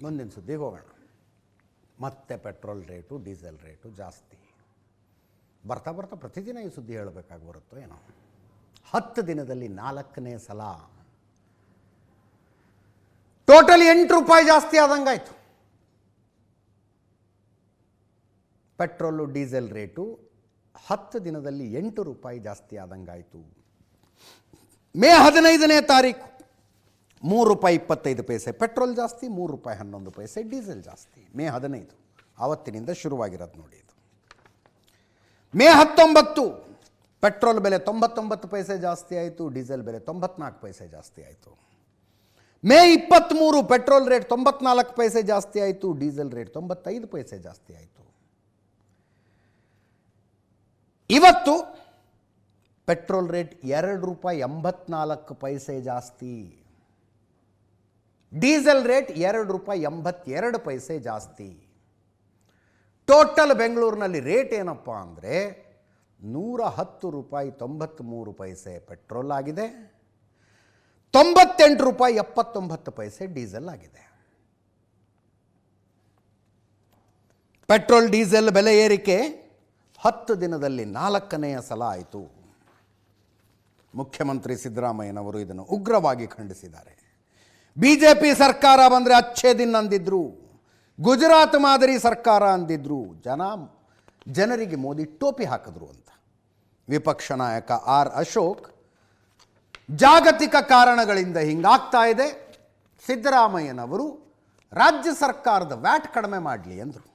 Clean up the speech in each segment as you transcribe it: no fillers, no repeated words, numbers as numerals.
ಮುಂದಿನ ಸುದ್ದಿಗೆ ಹೋಗೋಣ. ಮತ್ತೆ ಪೆಟ್ರೋಲ್ ರೇಟು ಡೀಸೆಲ್ ರೇಟು ಜಾಸ್ತಿ. ಬರ್ತಾ ಬರ್ತಾ ಪ್ರತಿದಿನ ಈ ಸುದ್ದಿ ಹೇಳಬೇಕಾಗಿ ಬರುತ್ತೋ ಏನೋ. 10 ದಿನದಲ್ಲಿ 4ನೇ ಸಲ ಟೋಟಲ್ 8 ರೂಪಾಯಿ ಜಾಸ್ತಿ ಆದಂಗಾಯ್ತು. ಪೆಟ್ರೋಲು ಡೀಸೆಲ್ ರೇಟು 10 ದಿನದಲ್ಲಿ 8 ರೂಪಾಯಿ ಜಾಸ್ತಿ ಆದಂಗಾಯಿತು. ಮೇ 15ನೇ ತಾರೀಕು 3 ರೂಪಾಯಿ 25 ಪೈಸೆ ಪೆಟ್ರೋಲ್ ಜಾಸ್ತಿ, 3 ರೂಪಾಯಿ 11 ಪೈಸೆ ಡೀಸೆಲ್ ಜಾಸ್ತಿ. ಮೇ 15 ಆವತ್ತಿನಿಂದ ಶುರುವಾಗಿರೋದು ನೋಡಿ ಇದು. ಮೇ 19 ಪೆಟ್ರೋಲ್ ಬೆಲೆ 99 ಪೈಸೆ ಜಾಸ್ತಿ ಆಯಿತು, ಡೀಸೆಲ್ ಬೆಲೆ 94 ಪೈಸೆ ಜಾಸ್ತಿ ಆಯಿತು. ಮೇ 23 ಪೆಟ್ರೋಲ್ ರೇಟ್ 94 ಪೈಸೆ ಜಾಸ್ತಿ ಆಯಿತು, ಡೀಸೆಲ್ ರೇಟ್ 95 ಪೈಸೆ ಜಾಸ್ತಿ ಆಯಿತು. ಇವತ್ತು ಪೆಟ್ರೋಲ್ ರೇಟ್ 2 ರೂಪಾಯಿ 84 ಪೈಸೆ ಜಾಸ್ತಿ, ಡೀಸೆಲ್ ರೇಟ್ 2 ರೂಪಾಯಿ 82 ಪೈಸೆ ಜಾಸ್ತಿ. ಟೋಟಲ್ ಬೆಂಗಳೂರಿನಲ್ಲಿ ರೇಟ್ ಏನಪ್ಪ ಅಂದರೆ 110 ರೂಪಾಯಿ 93 ಪೈಸೆ ಪೆಟ್ರೋಲ್ ಆಗಿದೆ, 98 ರೂಪಾಯಿ 79 ಪೈಸೆ ಡೀಸೆಲ್ ಆಗಿದೆ. ಪೆಟ್ರೋಲ್ ಡೀಸೆಲ್ ಬೆಲೆ ಏರಿಕೆ 10 ದಿನದಲ್ಲಿ 4ನೇ ಸಲ ಆಯಿತು. ಮುಖ್ಯಮಂತ್ರಿ ಸಿದ್ದರಾಮಯ್ಯನವರು ಇದನ್ನು ಉಗ್ರವಾಗಿ ಖಂಡಿಸಿದ್ದಾರೆ. ಬಿಜೆಪಿ ಸರ್ಕಾರ ಬಂದರೆ ಅಚ್ಚೇ ದಿನ ಅಂದಿದ್ರು, ಗುಜರಾತ್ ಮಾದರಿ ಸರ್ಕಾರ ಅಂದಿದ್ರು, ಜನರಿಗೆ ಮೋದಿ ಟೋಪಿ ಹಾಕಿದ್ರು ಅಂತ. ವಿಪಕ್ಷ ನಾಯಕ ಆರ್ ಅಶೋಕ್ ಜಾಗತಿಕ ಕಾರಣಗಳಿಂದ ಹಿಂಗಾಗ್ತಾ ಇದೆ, ಸಿದ್ದರಾಮಯ್ಯನವರು ರಾಜ್ಯ ಸರ್ಕಾರದ ವ್ಯಾಟ್ ಕಡಿಮೆ ಮಾಡಲಿ ಅಂದರು.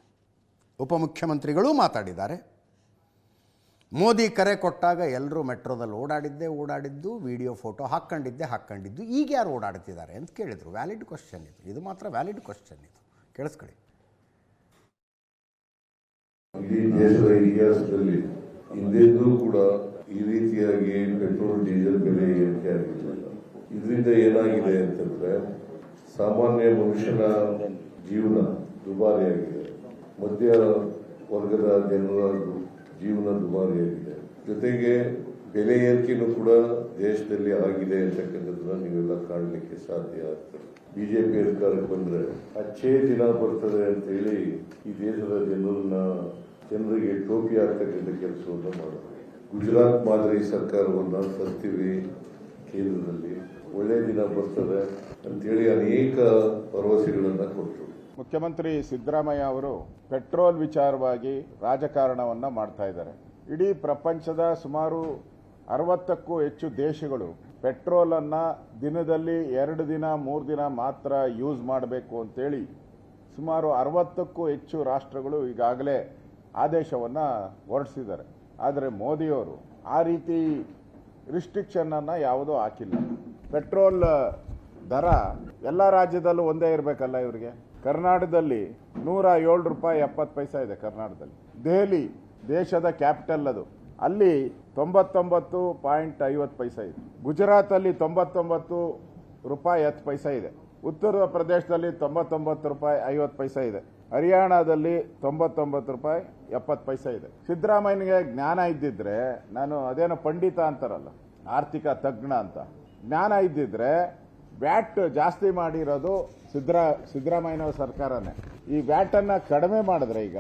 ಉಪಮುಖ್ಯಮಂತ್ರಿಗಳೂ ಮಾತಾಡಿದ್ದಾರೆ. ಮೋದಿ ಕರೆ ಕೊಟ್ಟಾಗ ಎಲ್ಲರೂ ಮೆಟ್ರೋದಲ್ಲಿ ಓಡಾಡಿದ್ದು, ವಿಡಿಯೋ ಫೋಟೋ ಹಾಕ್ಕೊಂಡಿದ್ದು, ಈಗ ಯಾರು ಓಡಾಡ್ತಿದ್ದಾರೆ ಅಂತ ಕೇಳಿದರು. ವ್ಯಾಲಿಡ್ ಕ್ವಶನ್ ಇದು ಮಾತ್ರ ವ್ಯಾಲಿಡ್ ಕ್ವಶನ್ ಇದು, ಕೇಳಿಸ್ಕೊಳ್ಳಿ. ಇಡೀ ದೇಶದ ಇತಿಹಾಸದಲ್ಲಿ ಹಿಂದೆಂದೂ ಕೂಡ ಈ ರೀತಿಯಾಗಿ ಪೆಟ್ರೋಲ್ ಡೀಸೆಲ್ ಬೆಲೆ ಏರಿಕೆ ಆಗಿರಲಿಲ್ಲ. ಇದರಿಂದ ಏನಾಗಿದೆ ಅಂತಂದ್ರೆ ಸಾಮಾನ್ಯ ಮನುಷ್ಯನ ಜೀವನ ದುಬಾರಿಯಾಗಿದೆ, ಮಧ್ಯ ವರ್ಗದ ಜನರ ಜೀವನ ದುಬಾರಿಯಾಗಿದೆ, ಜೊತೆಗೆ ಬೆಲೆ ಏರಿಕೆನೂ ಕೂಡ ದೇಶದಲ್ಲಿ ಆಗಿದೆ ಅಂತಕ್ಕಂಥದ್ದನ್ನ ನೀವೆಲ್ಲ ಕಾಣಲಿಕ್ಕೆ ಸಾಧ್ಯ ಆಗ್ತದೆ. ಬಿಜೆಪಿ ಅಧಿಕಾರಕ್ಕೆ ಬಂದ್ರೆ ಅಚ್ಚೇ ದಿನ ಬರ್ತದೆ ಅಂತ ಹೇಳಿ ಈ ದೇಶದ ಜನರಿಗೆ ಟೋಪಿ ಆಗ್ತಕ್ಕಂಥ ಕೆಲಸವನ್ನು ಮಾಡಿದ್ರು. ಗುಜರಾತ್ ಮಾದರಿ ಸರ್ಕಾರವನ್ನ ತರ್ತೀವಿ, ಕೇಂದ್ರದಲ್ಲಿ ಒಳ್ಳೆ ದಿನ ಬರ್ತದೆ ಅಂತೇಳಿ ಅನೇಕ ಭರವಸೆಗಳನ್ನ ಕೊಟ್ಟರು. ಮುಖ್ಯಮಂತ್ರಿ ಸಿದ್ದರಾಮಯ್ಯ ಅವರು ಪೆಟ್ರೋಲ್ ವಿಚಾರವಾಗಿ ರಾಜಕಾರಣವನ್ನ ಮಾಡ್ತಾ ಇದ್ದಾರೆ. ಇಡೀ ಪ್ರಪಂಚದ ಸುಮಾರು 60ಕ್ಕೂ ಹೆಚ್ಚು ದೇಶಗಳು ಪೆಟ್ರೋಲ್ ಅನ್ನ ದಿನದಲ್ಲಿ 2 ದಿನ 3 ದಿನ ಮಾತ್ರ ಯೂಸ್ ಮಾಡಬೇಕು ಅಂತೇಳಿ ಸುಮಾರು 60ಕ್ಕೂ ಹೆಚ್ಚು ರಾಷ್ಟ್ರಗಳು ಈಗಾಗಲೇ ಆದೇಶವನ್ನ ಹೊರಡಿಸಿದ್ದಾರೆ. ಆದರೆ ಮೋದಿಯವರು ಆ ರೀತಿ ರಿಸ್ಟ್ರಿಕ್ಷನ್ ಅನ್ನ ಯಾವುದೂ ಹಾಕಿಲ್ಲ. ಪೆಟ್ರೋಲ್ ದರ ಎಲ್ಲ ರಾಜ್ಯದಲ್ಲೂ ಒಂದೇ ಇರಬೇಕಲ್ಲ ಇವರಿಗೆ. ಕರ್ನಾಟಕದಲ್ಲಿ 107 ರೂಪಾಯಿ 70 ಪೈಸೆ ಇದೆ. ಕರ್ನಾಟಕದಲ್ಲಿ ದೆಹಲಿ ದೇಶದ ಕ್ಯಾಪಿಟಲ್, ಅದು ಅಲ್ಲಿ 99.50 ಪೈಸೆ ಇದೆ. ಗುಜರಾತಲ್ಲಿ 99 ರೂಪಾಯಿ 10 ಪೈಸೆ ಇದೆ. ಉತ್ತರ ಪ್ರದೇಶದಲ್ಲಿ 99 ರೂಪಾಯಿ 50 ಪೈಸೆ ಇದೆ. ಹರಿಯಾಣದಲ್ಲಿ 99 ರೂಪಾಯಿ 70 ಪೈಸೆ ಇದೆ. ಸಿದ್ದರಾಮಯ್ಯನಿಗೆ ಜ್ಞಾನ ಇದ್ದಿದ್ರೆ, ನಾನು ಅದೇನೋ ಪಂಡಿತ ಅಂತಾರಲ್ಲ, ಆರ್ಥಿಕ ತಜ್ಞ ಅಂತ, ಜ್ಞಾನ ಇದ್ದಿದ್ರೆ ವ್ಯಾಟ್ ಜಾಸ್ತಿ ಮಾಡಿರೋದು ಸಿದ್ದರಾಮಯ್ಯನವರ ಸರ್ಕಾರನೇ. ಈ ವ್ಯಾಟ್ ಅನ್ನ ಕಡಿಮೆ ಮಾಡಿದ್ರೆ ಈಗ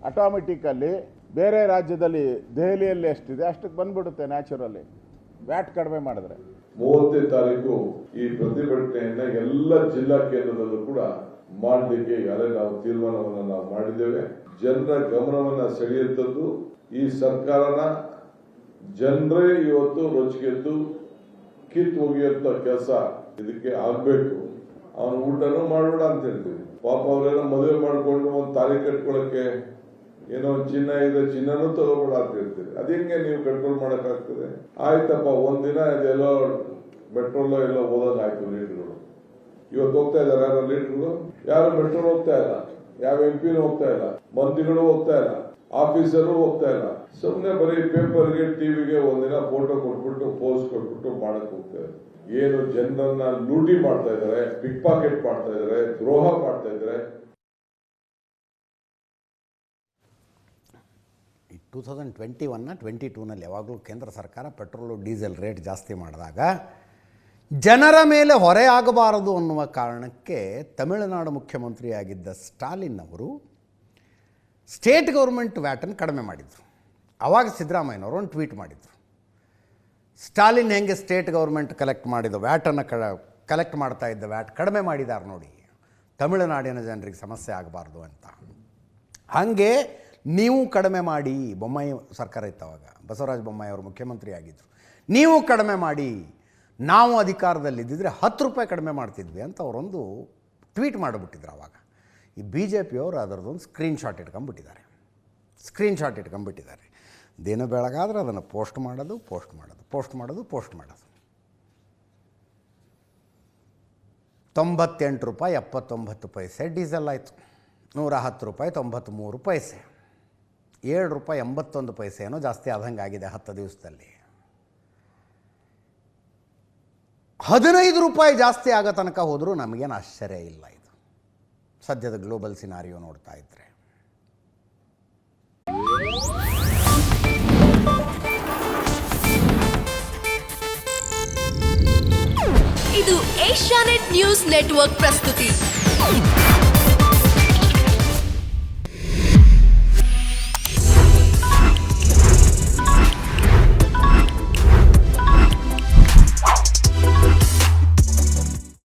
ಆಟೋಮೆಟಿಕಲ್ಲಿ ಬೇರೆ ರಾಜ್ಯದಲ್ಲಿ ದೆಹಲಿಯಲ್ಲಿ ಎಷ್ಟಿದೆ ಅಷ್ಟಕ್ಕೆ ಬಂದ್ಬಿಡುತ್ತೆ ನ್ಯಾಚುರಲಿ, ವ್ಯಾಟ್ ಕಡಿಮೆ ಮಾಡಿದ್ರೆ. 30ನೇ ತಾರೀಕು ಈ ಪ್ರತಿಭಟನೆಯನ್ನ ಎಲ್ಲ ಜಿಲ್ಲಾ ಕೇಂದ್ರದಲ್ಲೂ ಕೂಡ ಮಾಡಲಿಕ್ಕೆ ಈಗಾಗಲೇ ನಾವು ತೀರ್ಮಾನವನ್ನು ನಾವು ಮಾಡಿದ್ದೇವೆ. ಜನರ ಗಮನವನ್ನ ಸೆಳೆಯುವಂಥದ್ದು ಈ ಸರ್ಕಾರನ ಜನರೇ ಇವತ್ತು ರೊಚ್ಚಿಗೆದ್ದು ಕಿತ್ತು ಒಗೆಯುವಂತ ಕೆಲಸ ಇದಕ್ಕೆ ಆಗ್ಬೇಕು. ಅವನು ಊಟನೂ ಮಾಡೋಣ ಅಂತ ಹೇಳ್ತೀವಿ. ಪಾಪ ಅವ್ರೇನೋ ಮದುವೆ ಮಾಡ್ಕೊಂಡು ಒಂದು ತಾಳಿ ಕಟ್ಕೊಳಕ್ಕೆ ಏನೋ ಚಿನ್ನ ಇದೆ, ಚಿನ್ನನೂ ತಗೋಬೇಡ ಅಂತ ಹೇಳ್ತೀರಿ. ಅದೇಂಗೆ ನೀವು ಕಂಟ್ರೋಲ್ ಮಾಡಕ್ಕಾಗ್ತದೆ? ಆಯ್ತಪ್ಪ, ಒಂದಿನ ಇದೆಲ್ಲೋ ಮೆಟ್ರೋಲ್ ಎಲ್ಲ ಓದೋದಾಯ್ತು ಲೀಡರ್ಗಳು. ಇವತ್ತು ಹೋಗ್ತಾ ಇದಾರೆ ಯಾರು ಲೀಡರ್ಗಳು? ಯಾರು ಮೆಟ್ರೋಲ್ ಹೋಗ್ತಾ ಇಲ್ಲ, ಯಾವ ಎಂಪಿನೂ ಹೋಗ್ತಾ ಇಲ್ಲ, ಮಂತ್ರಿಗಳು ಹೋಗ್ತಾ ಇಲ್ಲ, ಆಫೀಸರು ಹೋಗ್ತಾ ಇಲ್ಲ. ಸುಮ್ಮನೆ ಬರೀ ಪೇಪರ್ಗೆ ಟಿವಿಗೆ ಒಂದಿನ ಫೋಟೋ ಕೊಟ್ಬಿಟ್ಟು ಪೋಸ್ಟ್ ಕೊಟ್ಬಿಟ್ಟು ಮಾಡಕ್ ಹೋಗ್ತಾರೆ. ಏನು ಜನರನ್ನ ಲೂಟಿ ಮಾಡ್ತಾ ಇದ್ದಾರೆ, ಪಿಕ್ ಪಾಕೆಟ್ ಮಾಡ್ತಾ ಇದ್ದಾರೆ, ದ್ರೋಹ ಮಾಡ್ತಾ ಇದ್ದಾರೆ. 2021-22ನಲ್ಲಿ ಯಾವಾಗಲೂ ಕೇಂದ್ರ ಸರ್ಕಾರ ಪೆಟ್ರೋಲು ಡೀಸೆಲ್ ರೇಟ್ ಜಾಸ್ತಿ ಮಾಡಿದಾಗ ಜನರ ಮೇಲೆ ಹೊರೆ ಆಗಬಾರದು ಅನ್ನುವ ಕಾರಣಕ್ಕೆ ತಮಿಳುನಾಡು ಮುಖ್ಯಮಂತ್ರಿಯಾಗಿದ್ದ ಸ್ಟಾಲಿನ್ ಅವರು ಸ್ಟೇಟ್ ಗೌರ್ಮೆಂಟ್ ವ್ಯಾಟನ್ನು ಕಡಿಮೆ ಮಾಡಿದರು. ಆವಾಗ ಸಿದ್ದರಾಮಯ್ಯನವರು ಒಂದು ಟ್ವೀಟ್ ಮಾಡಿದರು, ಸ್ಟಾಲಿನ್ ಹೆಂಗೆ ಸ್ಟೇಟ್ ಗೌರ್ಮೆಂಟ್ ಕಲೆಕ್ಟ್ ಮಾಡಿದ ವ್ಯಾಟನ್ನು ಕಲೆಕ್ಟ್ ಮಾಡ್ತಾ ಇದ್ದ ವ್ಯಾಟ್ ಕಡಿಮೆ ಮಾಡಿದ್ದಾರೆ ನೋಡಿ, ತಮಿಳುನಾಡಿನ ಜನರಿಗೆ ಸಮಸ್ಯೆ ಆಗಬಾರ್ದು ಅಂತ. ಹಾಗೆ ನೀವು ಕಡಿಮೆ ಮಾಡಿ, ಬೊಮ್ಮಾಯಿ ಸರ್ಕಾರ ಇತ್ತವಾಗ, ಬಸವರಾಜ ಬೊಮ್ಮಾಯಿ ಅವರು ಮುಖ್ಯಮಂತ್ರಿ ಆಗಿದ್ದರು, ನೀವು ಕಡಿಮೆ ಮಾಡಿ, ನಾವು ಅಧಿಕಾರದಲ್ಲಿದ್ದಿದ್ರೆ 10 ರೂಪಾಯಿ ಕಡಿಮೆ ಮಾಡ್ತಿದ್ವಿ ಅಂತ ಅವರೊಂದು ಟ್ವೀಟ್ ಮಾಡಿಬಿಟ್ಟಿದ್ರು. ಆವಾಗ ಈ ಬಿ ಜೆ ಪಿಯವರು ಅದರದ್ದೊಂದು ಸ್ಕ್ರೀನ್ಶಾಟ್ ಇಟ್ಕೊಂಡ್ಬಿಟ್ಟಿದ್ದಾರೆ. ದಿನ ಬೆಳಗಾದ್ರೆ ಅದನ್ನು ಪೋಸ್ಟ್ ಮಾಡೋದು 98 ರೂಪಾಯಿ 79 ಪೈಸೆ ಡೀಸೆಲ್ ಆಯಿತು, 110 ರೂಪಾಯಿ 93 ಪೈಸೆ, 7 ರೂಪಾಯಿ 81 ಪೈಸೆ ಏನೋ ಜಾಸ್ತಿ ಆದಂಗೆ ಆಗಿದೆ 10 ದಿವಸದಲ್ಲಿ. 15 ರೂಪಾಯಿ ಜಾಸ್ತಿ ಆಗೋ ತನಕ ಹೋದರೂ ನಮಗೇನು ಆಶ್ಚರ್ಯ ಇಲ್ಲ. ಇದು ಸದ್ಯದ ಗ್ಲೋಬಲ್ ಸಿನಾರಿಯೋ ನೋಡ್ತಾ ಇದ್ದರೆ. ಇದು ಏಷ್ಯಾನೆಟ್ ನ್ಯೂಸ್ ನೆಟ್ವರ್ಕ್ ಪ್ರಸ್ತುತಿ.